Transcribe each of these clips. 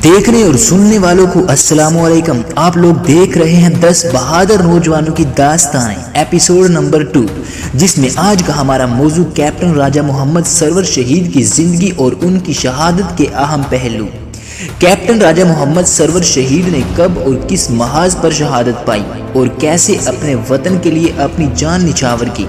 دیکھنے اور سننے والوں کو السلام علیکم۔ آپ لوگ دیکھ رہے ہیں 10 بہادر نوجوانوں کی داستانیں ایپیسوڈ نمبر 2، جس میں آج کا ہمارا موضوع کیپٹن راجہ محمد سرور شہید کی زندگی اور ان کی شہادت کے اہم پہلو۔ کیپٹن راجہ محمد سرور شہید نے کب اور کس محاذ پر شہادت پائی اور کیسے اپنے وطن کے لیے اپنی جان نچھاور کی۔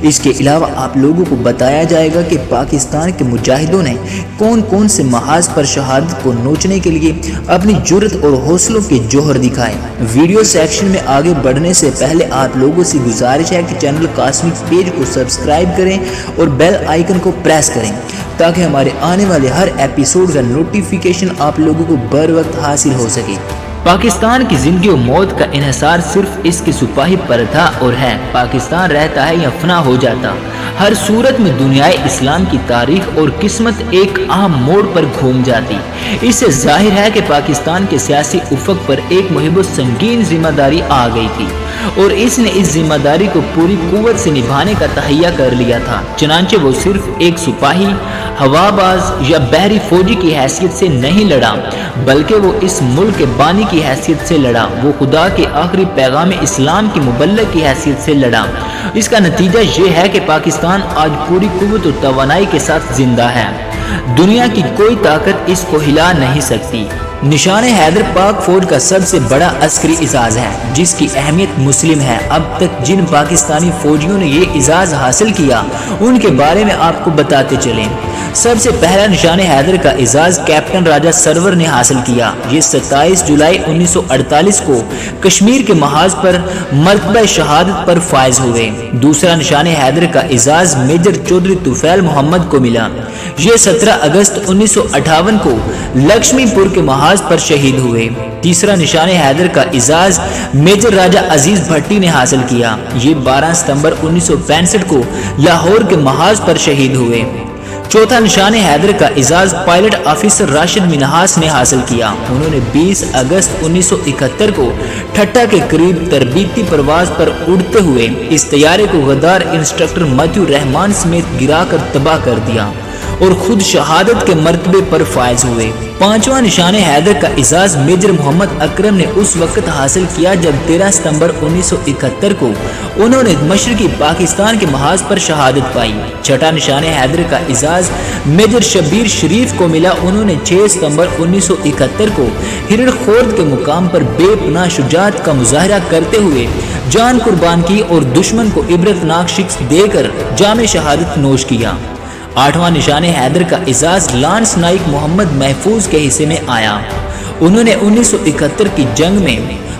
اس کے علاوہ آپ لوگوں کو بتایا جائے گا کہ پاکستان کے مجاہدوں نے کون کون سے محاذ پر شہادت کو نوچنے کے لیے اپنی جرت اور حوصلوں کے جوہر دکھائے۔ ویڈیو سیکشن میں آگے بڑھنے سے پہلے آپ لوگوں سے گزارش ہے کہ چینل کاسمک پیج کو سبسکرائب کریں اور بیل آئیکن کو پریس کریں تاکہ ہمارے آنے والے ہر ایپیسوڈ کا نوٹیفیکیشن آپ لوگوں کو بر وقت حاصل ہو سکے۔ پاکستان کی زندگی و موت کا انحصار صرف اس کے سپاہی پر تھا اور ہے۔ پاکستان رہتا ہے یا فنا ہو جاتا۔ ہر صورت میں دنیائے اسلام کی تاریخ اور قسمت ایک اہم موڑ پر گھوم جاتی۔ اس سے ظاہر ہے کہ پاکستان کے سیاسی افق پر ایک مہم و سنگین ذمہ داری آ گئی تھی اور اس نے اس ذمہ داری کو پوری قوت سے نبھانے کا تہیہ کر لیا تھا۔ چنانچہ وہ صرف ایک سپاہی، ہوا باز یا بحری فوجی کی حیثیت سے نہیں لڑا، بلکہ وہ اس ملک کے بانی کی حیثیت سے لڑا۔ وہ خدا کے آخری پیغام اسلام کی مبلغ کی حیثیت سے لڑا۔ اس کا نتیجہ یہ ہے کہ پاکستان آج پوری قوت و توانائی کے ساتھ زندہ ہے۔ دنیا کی کوئی طاقت اس کو ہلا نہیں سکتی۔ نشان حیدر پاک فوج کا سب سے بڑا عسکری اعزاز ہے جس کی اہمیت مسلم ہے۔ اب تک جن پاکستانی فوجیوں نے یہ اعزاز حاصل کیا ان کے بارے میں آپ کو بتاتے چلیں۔ سب سے پہلا نشان حیدر کا اعزاز کیپٹن راجہ سرور نے حاصل کیا۔ یہ 27 جولائی 1948 کو کشمیر کے محاذ پر مرتبہ شہادت پر فائز ہوئے۔ دوسرا نشان حیدر کا اعزاز میجر چودھری طفیل محمد کو ملا۔ یہ 17 اگست 1958 کو لکشمی پور کے محاذ پر شہید ہوئے۔ تیسرا نشان حیدر کا اعزاز میجر راجہ عزیز بھٹی نے حاصل کیا۔ یہ 12 ستمبر 1965 کو لاہور کے محاذ پر شہید ہوئے۔ چوتھا نشان حیدر کا اعزاز پائلٹ آفیسر راشد منہاس نے حاصل کیا۔ انہوں نے 20 اگست 1971 کو ٹھٹہ کے قریب تربیتی پرواز پر اڑتے ہوئے اس طیارے کو غدار انسٹرکٹر متیو رحمان سمیت گرا کر تباہ کر دیا اور خود شہادت کے مرتبے پر فائز ہوئے۔ پانچواں نشان حیدر کا اعزاز میجر محمد اکرم نے اس وقت حاصل کیا جب 13 ستمبر 1971 کو انہوں نے مشرقی پاکستان کے محاذ پر شہادت پائی۔ چھٹا نشان حیدر کا اعزاز میجر شبیر شریف کو ملا۔ انہوں نے 6 ستمبر 1971 کو ہرن خورد کے مقام پر بے پناہ شجاعت کا مظاہرہ کرتے ہوئے جان قربان کی اور دشمن کو عبرتناک شکست دے کر جام شہادت نوش کیا۔ آٹھواں نشان حیدر کا اعزاز لانس نائک محمد محفوظ کے حصے میں آیا۔ انہوں نے 1971 کی جنگ میں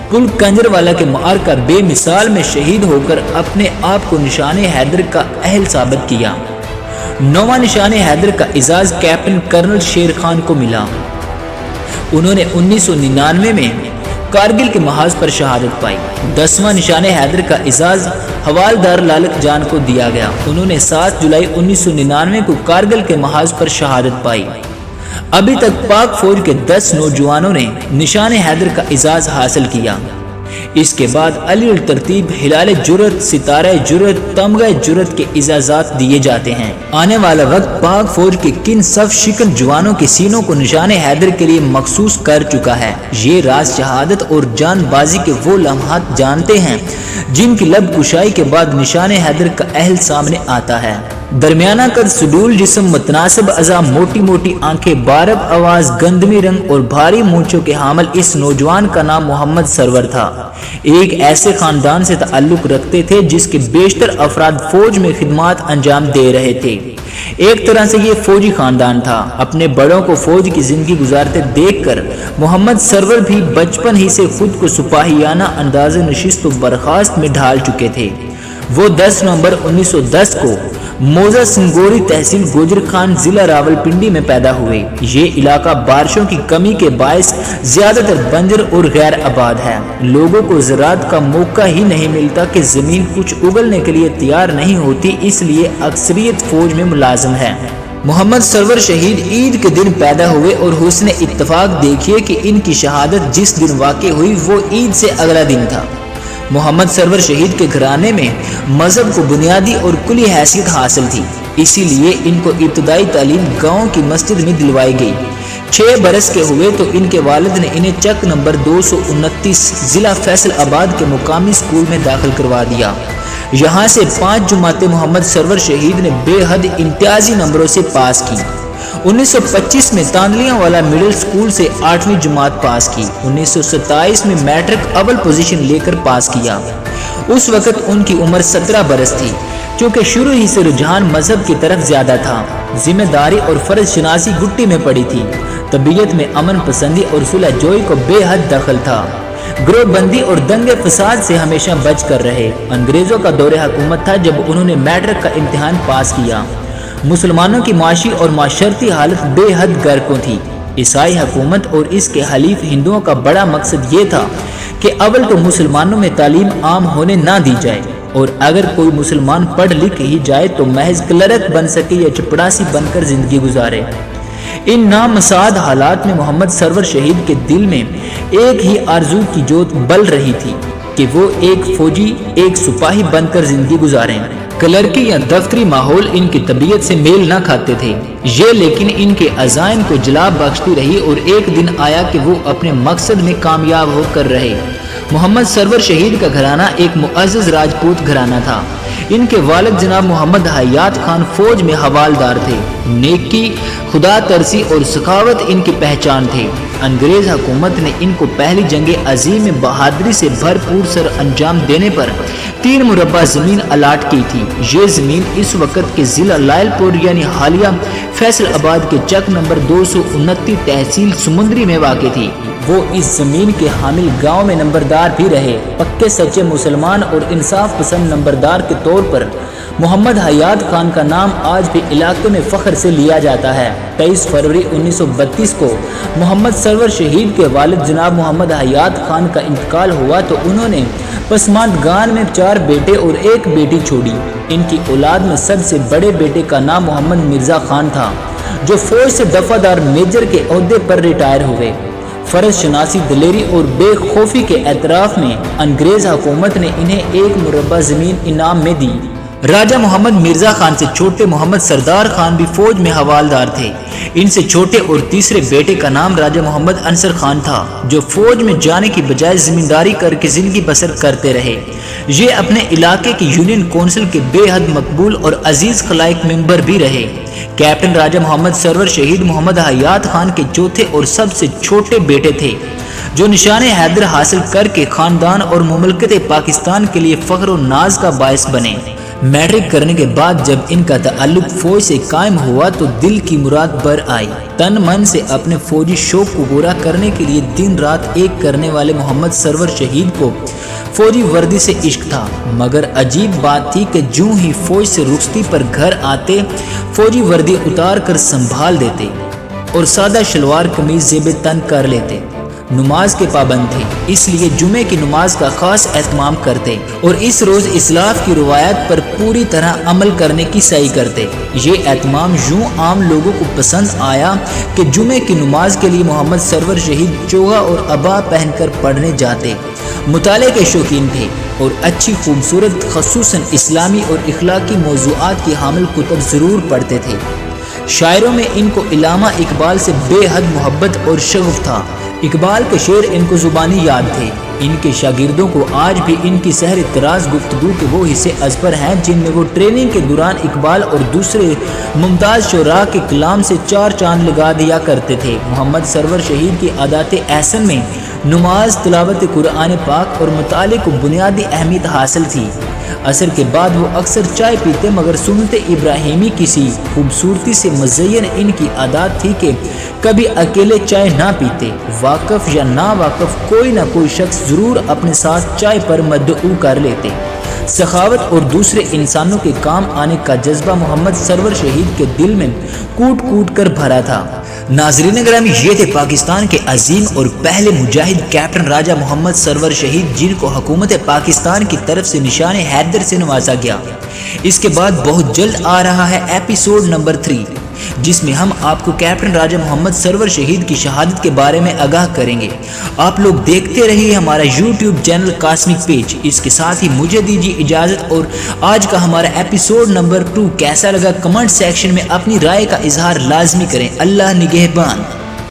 پل کنجروالا کے معرکہ بے مثال میں شہید ہو کر اپنے آپ کو نشان حیدر کا اہل ثابت کیا۔ نواں نشان حیدر کا اعزاز کیپٹن کرنل شیر خان کو ملا۔ انہوں نے 1999 میں کارگل کے محاذ پر شہادت پائی۔ 10واں نشان حیدر کا اعزاز حوالدار لالک جان کو دیا گیا۔ انہوں نے 7 جولائی 1999 کو کارگل کے محاذ پر شہادت پائی۔ ابھی تک پاک فوج کے 10 نوجوانوں نے نشان حیدر کا اعزاز حاصل کیا۔ اس کے بعد علی الترتیب ہلال جرت، ستارہ جرت، تمغہ جرت کے اعزازات دیے جاتے ہیں۔ آنے والا وقت پاک فوج کے کن صف شکن جوانوں کے سینوں کو نشان حیدر کے لیے مخصوص کر چکا ہے۔ یہ راز شہادت اور جان بازی کے وہ لمحات جانتے ہیں جن کی لب کشائی کے بعد نشان حیدر کا اہل سامنے آتا ہے۔ درمیانہ قد، سڈول جسم، متناسب اعضاء، موٹی موٹی آنکھیں، بارب آواز، گندمی رنگ اور بھاری مونچھوں کے حامل اس نوجوان کا نام محمد سرور تھا۔ ایک ایسے خاندان سے تعلق رکھتے تھے جس کے بیشتر افراد فوج میں خدمات انجام دے رہے تھے۔ ایک طرح سے یہ فوجی خاندان تھا۔ اپنے بڑوں کو فوج کی زندگی گزارتے دیکھ کر محمد سرور بھی بچپن ہی سے خود کو سپاہیانہ انداز نشست و برخاست میں ڈھال چکے تھے۔ وہ 10 نومبر 1910 کو موزہ سنگوری تحصیل گوجر خان ضلع راولپنڈی میں پیدا ہوئے۔ یہ علاقہ بارشوں کی کمی کے باعث زیادہ تر بنجر اور غیر آباد ہے۔ لوگوں کو زراعت کا موقع ہی نہیں ملتا کہ زمین کچھ اگلنے کے لیے تیار نہیں ہوتی، اس لیے اکثریت فوج میں ملازم ہے۔ محمد سرور شہید عید کے دن پیدا ہوئے اور حسن اتفاق دیکھیے کہ ان کی شہادت جس دن واقع ہوئی وہ عید سے اگلا دن تھا۔ محمد سرور شہید کے گھرانے میں مذہب کو بنیادی اور کلی حیثیت حاصل تھی، اسی لیے ان کو ابتدائی تعلیم گاؤں کی مسجد میں دلوائی گئی۔ 6 برس کے ہوئے تو ان کے والد نے انہیں چک نمبر 229 ضلع فیصل آباد کے مقامی اسکول میں داخل کروا دیا۔ یہاں سے 5 جماعتیں محمد سرور شہید نے بے حد امتیازی نمبروں سے پاس کی۔ 1925 میں تاندلیاں والا مڈل اسکول سے 8ویں جماعت پاس کی۔ 1927 میں میٹرک اول پوزیشن لے کر پاس کیا۔ اس وقت ان کی عمر 17 برس تھی۔ چونکہ شروع ہی سے رجحان مذہب کی طرف زیادہ تھا، ذمہ داری اور فرض شناسی گٹی میں پڑی تھی، طبیعت میں امن پسندی اور صلح جوئی کو بے حد دخل تھا، گروہ بندی اور دنگے فساد سے ہمیشہ بچ کر رہے۔ انگریزوں کا دور حکومت تھا جب انہوں نے میٹرک کا امتحان پاس کیا۔ مسلمانوں کی معاشی اور معاشرتی حالت بے حد گرکوں تھی۔ عیسائی حکومت اور اس کے حلیف ہندوؤں کا بڑا مقصد یہ تھا کہ اول تو مسلمانوں میں تعلیم عام ہونے نہ دی جائے، اور اگر کوئی مسلمان پڑھ لکھ ہی جائے تو محض کلرک بن سکے یا چپڑاسی بن کر زندگی گزارے۔ ان نامساعد حالات میں محمد سرور شہید کے دل میں ایک ہی آرزو کی جوت بل رہی تھی کہ وہ ایک فوجی، ایک سپاہی بن کر زندگی گزاریں۔ کلرکی یا دفتری ماحول ان کی طبیعت سے میل نہ کھاتے تھے، یہ لیکن ان کے عزائم کو جلا بخشتی رہی، اور ایک دن آیا کہ وہ اپنے مقصد میں کامیاب ہو کر رہے۔ محمد سرور شہید کا گھرانہ ایک معزز راجپوت گھرانہ تھا۔ ان کے والد جناب محمد حیات خان فوج میں حوالدار تھے۔ نیکی، خدا ترسی اور سخاوت ان کی پہچان تھے۔ انگریز حکومت نے ان کو پہلی جنگ عظیم میں بہادری سے بھرپور سر انجام دینے پر 3 مربع زمین الاٹ کی تھی۔ یہ زمین اس وقت کے ضلع لائل پور یعنی حالیہ فیصل آباد کے چک نمبر 229 تحصیل سمندری میں واقع تھی۔ وہ اس زمین کے حامل گاؤں میں نمبردار بھی رہے۔ پکے سچے مسلمان اور انصاف پسند نمبردار کے طور پر محمد حیات خان کا نام آج بھی علاقے میں فخر سے لیا جاتا ہے۔ 23 فروری 1932 کو محمد سرور شہید کے والد جناب محمد حیات خان کا انتقال ہوا تو انہوں نے پسماندگان میں 4 بیٹے اور 1 بیٹی چھوڑی۔ ان کی اولاد میں سب سے بڑے بیٹے کا نام محمد مرزا خان تھا، جو فوج سے دفعہ میجر کے عہدے پر ریٹائر ہوئے۔ فرض شناسی، دلیری اور بے خوفی کے اعتراف میں انگریز حکومت نے انہیں 1 مربع زمین انعام میں دی۔ راجہ محمد مرزا خان سے چھوٹے محمد سردار خان بھی فوج میں حوالدار تھے۔ ان سے چھوٹے اور تیسرے بیٹے کا نام راجہ محمد انصر خان تھا، جو فوج میں جانے کی بجائے زمینداری کر کے زندگی بسر کرتے رہے۔ یہ اپنے علاقے کی یونین کونسل کے بے حد مقبول اور عزیز خلائق ممبر بھی رہے۔ کیپٹن راجہ محمد سرور شہید محمد حیات خان کے چوتھے اور سب سے چھوٹے بیٹے تھے، جو نشان حیدر حاصل کر کے خاندان اور مملکت پاکستان کے لیے فخر و ناز کا باعث بنے۔ میٹرک کرنے کے بعد جب ان کا تعلق فوج سے قائم ہوا تو دل کی مراد بر آئی۔ تن من سے اپنے فوجی شوق کو پورا کرنے کے لیے دن رات ایک کرنے والے محمد سرور شہید کو فوجی وردی سے عشق تھا، مگر عجیب بات تھی کہ جوں ہی فوج سے رخصتی پر گھر آتے فوجی وردی اتار کر سنبھال دیتے اور سادہ شلوار قمیض زیب تن کر لیتے۔ نماز کے پابند تھے، اس لیے جمعے کی نماز کا خاص اہتمام کرتے اور اس روز اسلاف کی روایت پر پوری طرح عمل کرنے کی سعی کرتے۔ یہ اہتمام یوں عام لوگوں کو پسند آیا کہ جمعے کی نماز کے لیے محمد سرور شہید چوغا اور عبا پہن کر پڑھنے جاتے۔ مطالعے کے شوقین تھے اور اچھی خوبصورت خصوصاً اسلامی اور اخلاقی موضوعات کی حامل کتب ضرور پڑھتے تھے۔ شاعروں میں ان کو علامہ اقبال سے بے حد محبت اور شغف تھا۔ اقبال کے شعر ان کو زبانی یاد تھے۔ ان کے شاگردوں کو آج بھی ان کی سحر طراز گفتگو کے وہ حصے ازبر ہیں جن میں وہ ٹریننگ کے دوران اقبال اور دوسرے ممتاز شعراء کے کلام سے 4 چاند لگا دیا کرتے تھے۔ محمد سرور شہید کی عادات احسن میں نماز، تلاوت قرآن پاک اور مطالعے کو بنیادی اہمیت حاصل تھی۔ عصر کے بعد وہ اکثر چائے پیتے، مگر سنت ابراہیمی کسی خوبصورتی سے مزین ان کی عادت تھی کہ کبھی اکیلے چائے نہ پیتے، واقف یا نا واقف کوئی نہ کوئی شخص ضرور اپنے ساتھ چائے پر مدعو کر لیتے۔ سخاوت اور دوسرے انسانوں کے کام آنے کا جذبہ محمد سرور شہید کے دل میں کوٹ کوٹ کر بھرا تھا۔ ناظرین گرامی، یہ تھے پاکستان کے عظیم اور پہلے مجاہد کیپٹن راجہ محمد سرور شہید، جن کو حکومت پاکستان کی طرف سے نشان حیدر سے نوازا گیا۔ اس کے بعد بہت جلد آ رہا ہے ایپیسوڈ نمبر 3، جس میں ہم آپ کو کیپٹن راجہ محمد سرور شہید کی شہادت کے بارے میں آگاہ کریں گے۔ آپ لوگ دیکھتے رہیے ہمارا یوٹیوب چینل کاسمک پیج۔ اس کے ساتھ ہی مجھے دیجیے اجازت، اور آج کا ہمارا ایپیسوڈ نمبر 2 کیسا لگا کمنٹ سیکشن میں اپنی رائے کا اظہار لازمی کریں۔ اللہ نگہبان۔